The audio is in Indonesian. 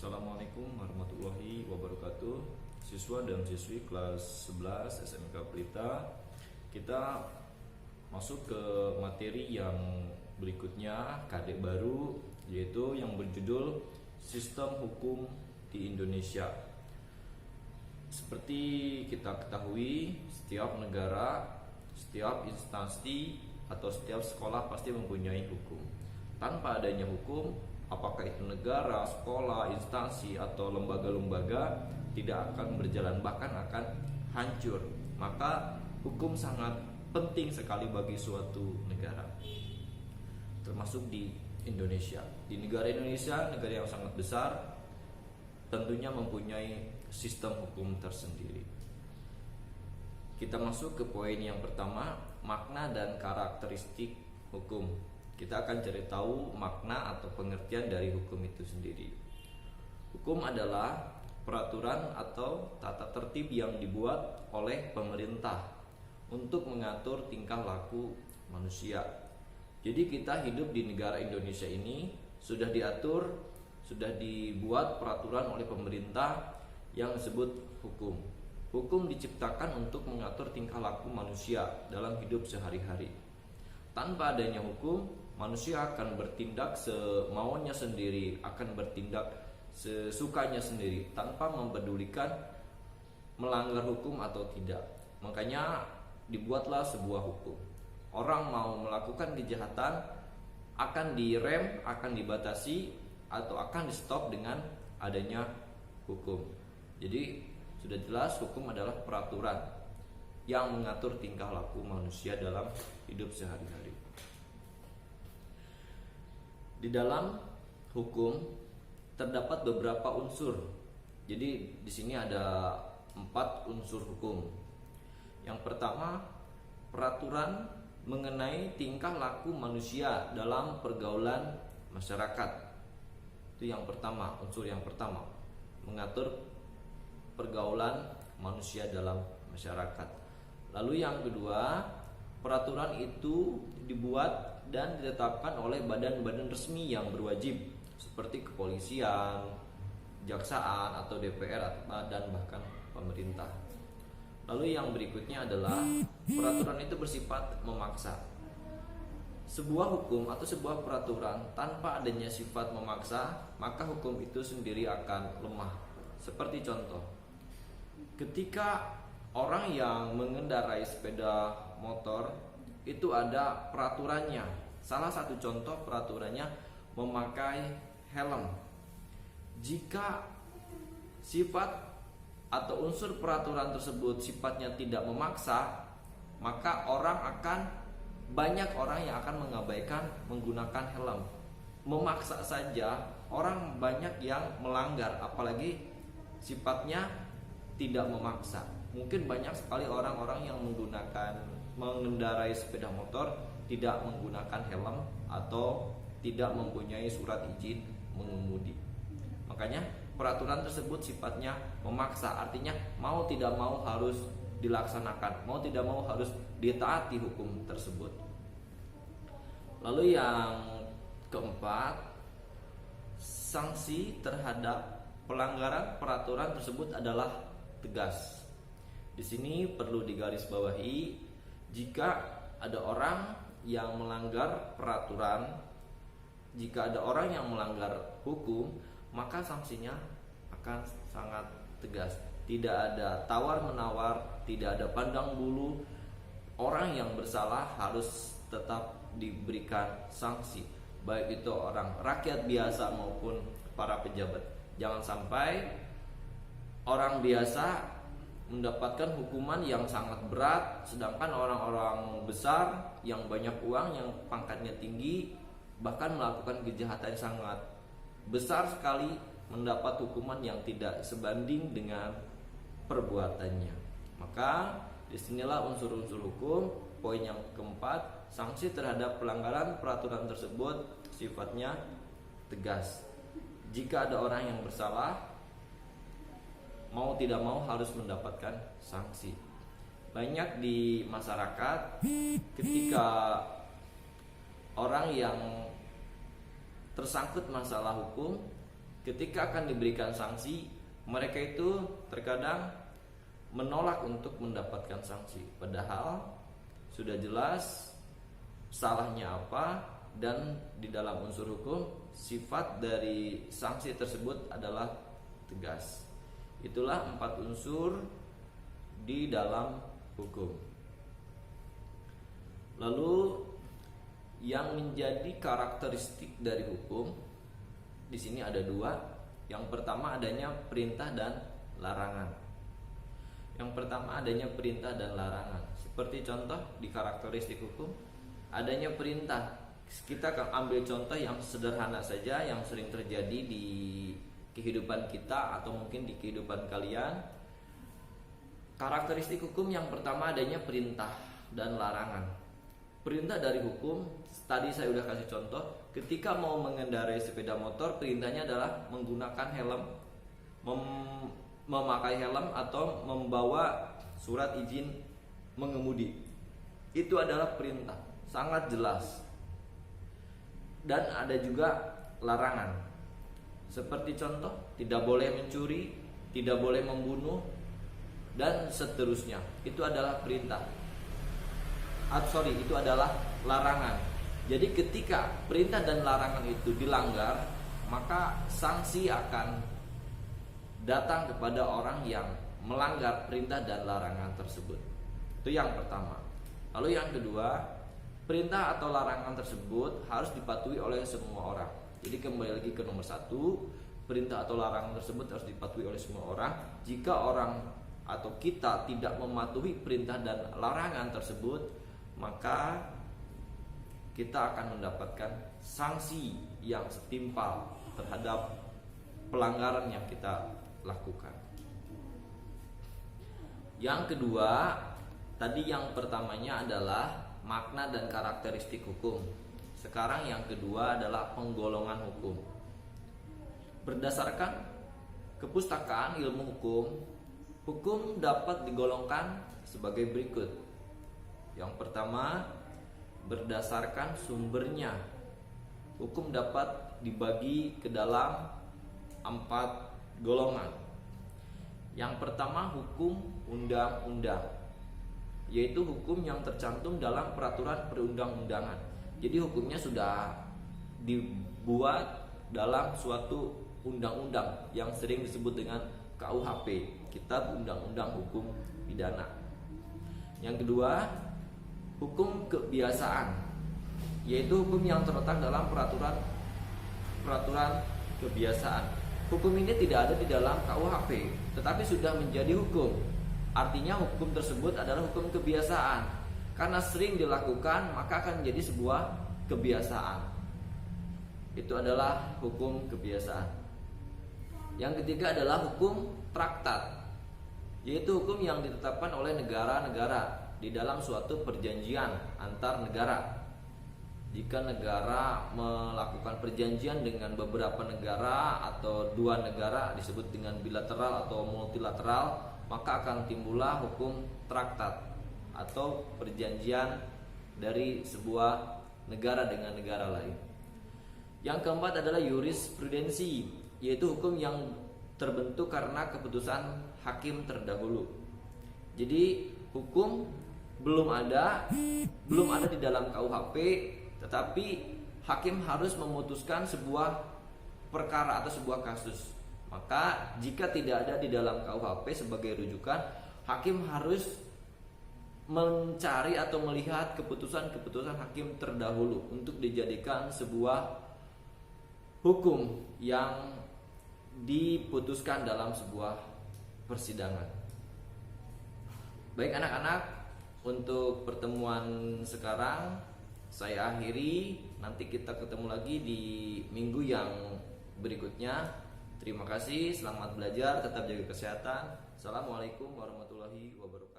Assalamualaikum warahmatullahi wabarakatuh. Siswa dan siswi kelas 11 SMK Pelita, kita masuk ke materi yang berikutnya, KD baru, yaitu yang berjudul Sistem Hukum di Indonesia. Seperti kita ketahui, setiap negara, setiap instansi atau setiap sekolah pasti mempunyai hukum. Tanpa adanya hukum, apakah itu negara, sekolah, instansi, atau lembaga-lembaga, tidak akan berjalan, bahkan akan hancur. Maka hukum sangat penting sekali bagi suatu negara, termasuk di Indonesia. Di negara Indonesia, negara yang sangat besar, tentunya mempunyai sistem hukum tersendiri. Kita masuk ke poin yang pertama, makna dan karakteristik hukum. Kita akan cari tahu makna atau pengertian dari hukum itu sendiri. Hukum adalah peraturan atau tata tertib yang dibuat oleh pemerintah untuk mengatur tingkah laku manusia. Jadi kita hidup di negara Indonesia ini sudah diatur, sudah dibuat peraturan oleh pemerintah yang disebut hukum. Hukum diciptakan untuk mengatur tingkah laku manusia dalam hidup sehari-hari. Tanpa adanya hukum, manusia akan bertindak semaunya sendiri, akan bertindak sesukanya sendiri, tanpa mempedulikan melanggar hukum atau tidak. Makanya dibuatlah sebuah hukum. Orang mau melakukan kejahatan akan direm, akan dibatasi, atau akan di stop dengan adanya hukum. Jadi sudah jelas hukum adalah peraturan yang mengatur tingkah laku manusia dalam hidup sehari-hari. Di dalam hukum terdapat beberapa unsur. Jadi di sini ada 4 unsur hukum. Yang pertama, peraturan mengenai tingkah laku manusia dalam pergaulan masyarakat. Itu yang pertama, unsur yang pertama, mengatur pergaulan manusia dalam masyarakat. Lalu yang kedua, peraturan itu dibuat dan ditetapkan oleh badan-badan resmi yang berwajib, seperti kepolisian, kejaksaan, atau DPR, dan bahkan pemerintah. Lalu yang berikutnya adalah peraturan itu bersifat memaksa. Sebuah hukum atau sebuah peraturan tanpa adanya sifat memaksa, maka hukum itu sendiri akan lemah. Seperti contoh, ketika orang yang mengendarai sepeda motor itu ada peraturannya. Salah satu contoh peraturannya memakai helm. Jika sifat atau unsur peraturan tersebut sifatnya tidak memaksa, maka banyak orang yang akan mengabaikan menggunakan helm. Memaksa saja orang banyak yang melanggar, apalagi sifatnya tidak memaksa. Mungkin banyak sekali orang-orang yang mengendarai sepeda motor tidak menggunakan helm atau tidak mempunyai surat izin mengemudi. Makanya peraturan tersebut sifatnya memaksa, artinya mau tidak mau harus dilaksanakan, mau tidak mau harus ditaati hukum tersebut. Lalu yang keempat, sanksi terhadap pelanggaran peraturan tersut adalah tegas. Di sini perlu digarisbawahi, jika ada orang yang melanggar peraturan, jika ada orang yang melanggar hukum, maka sanksinya akan sangat tegas. Tidak ada tawar-menawar, tidak ada pandang bulu. Orang yang bersalah harus tetap diberikan sanksi, baik itu orang rakyat biasa maupun para pejabat. Jangan sampai orang biasa mendapatkan hukuman yang sangat berat, sedangkan orang-orang besar yang banyak uang, yang pangkatnya tinggi, bahkan melakukan kejahatan sangat besar sekali, mendapat hukuman yang tidak sebanding dengan perbuatannya. Maka disinilah unsur-unsur hukum. Poin yang keempat, sanksi terhadap pelanggaran peraturan tersebut sifatnya tegas. Jika ada orang yang bersalah, mau tidak mau harus mendapatkan sanksi. Banyak di masyarakat ketika orang yang tersangkut masalah hukum ketika akan diberikan sanksi, mereka itu terkadang menolak untuk mendapatkan sanksi, padahal sudah jelas salahnya apa, dan di dalam unsur hukum sifat dari sanksi tersebut adalah tegas. Itulah 4 unsur di dalam hukum. Lalu yang menjadi karakteristik dari hukum di sini ada 2. Yang pertama adanya perintah dan larangan. Yang pertama adanya perintah dan larangan. Seperti contoh di karakteristik hukum, adanya perintah. Kita akan ambil contoh yang sederhana saja, yang sering terjadi di kehidupan kita atau mungkin di kehidupan kalian. Karakteristik hukum yang pertama adanya perintah dan larangan. Perintah dari hukum, tadi saya udah kasih contoh, ketika mau mengendarai sepeda motor, perintahnya adalah menggunakan helm, memakai helm atau membawa surat izin mengemudi. Itu adalah perintah, sangat jelas. Dan ada juga larangan. Seperti contoh, tidak boleh mencuri, tidak boleh membunuh, dan seterusnya. Itu adalah perintah. Itu adalah larangan. Jadi ketika perintah dan larangan itu dilanggar, maka sanksi akan datang kepada orang yang melanggar perintah dan larangan tersebut. Itu yang pertama. Lalu yang kedua, perintah atau larangan tersebut harus dipatuhi oleh semua orang. Jadi kembali lagi ke nomor 1, perintah atau larangan tersebut harus dipatuhi oleh semua orang. Jika orang atau kita tidak mematuhi perintah dan larangan tersebut, maka kita akan mendapatkan sanksi yang setimpal terhadap pelanggaran yang kita lakukan. Yang kedua, tadi yang pertamanya adalah makna dan karakteristik hukum. Sekarang yang kedua adalah penggolongan hukum. Berdasarkan kepustakaan ilmu hukum, hukum dapat digolongkan sebagai berikut. Yang pertama, berdasarkan sumbernya. Hukum dapat dibagi ke dalam 4 golongan. Yang pertama, hukum undang-undang, yaitu hukum yang tercantum dalam peraturan perundang-undangan. Jadi hukumnya sudah dibuat dalam suatu undang-undang yang sering disebut dengan KUHP, Kitab Undang-Undang Hukum Pidana. Yang kedua, hukum kebiasaan, yaitu hukum yang terletak dalam peraturan kebiasaan. Hukum ini tidak ada di dalam KUHP, tetapi sudah menjadi hukum. Artinya hukum tersebut adalah hukum kebiasaan. Karena sering dilakukan, maka akan menjadi sebuah kebiasaan. Itu adalah hukum kebiasaan. Yang ketiga adalah hukum traktat, yaitu hukum yang ditetapkan oleh negara-negara di dalam suatu perjanjian antar negara. Jika negara melakukan perjanjian dengan beberapa negara atau 2 negara, disebut dengan bilateral atau multilateral, maka akan timbullah hukum traktat atau perjanjian dari sebuah negara dengan negara lain. Yang keempat adalah jurisprudensi, yaitu hukum yang terbentuk karena keputusan hakim terdahulu. Jadi hukum belum ada di dalam KUHP, tetapi hakim harus memutuskan sebuah perkara atau sebuah kasus. Maka jika tidak ada di dalam KUHP sebagai rujukan, hakim harus mencari atau melihat keputusan-keputusan hakim terdahulu untuk dijadikan sebuah hukum yang diputuskan dalam sebuah persidangan. Baik anak-anak, untuk pertemuan sekarang saya akhiri. Nanti kita ketemu lagi di minggu yang berikutnya. Terima kasih, selamat belajar, tetap jaga kesehatan. Assalamualaikum warahmatullahi wabarakatuh.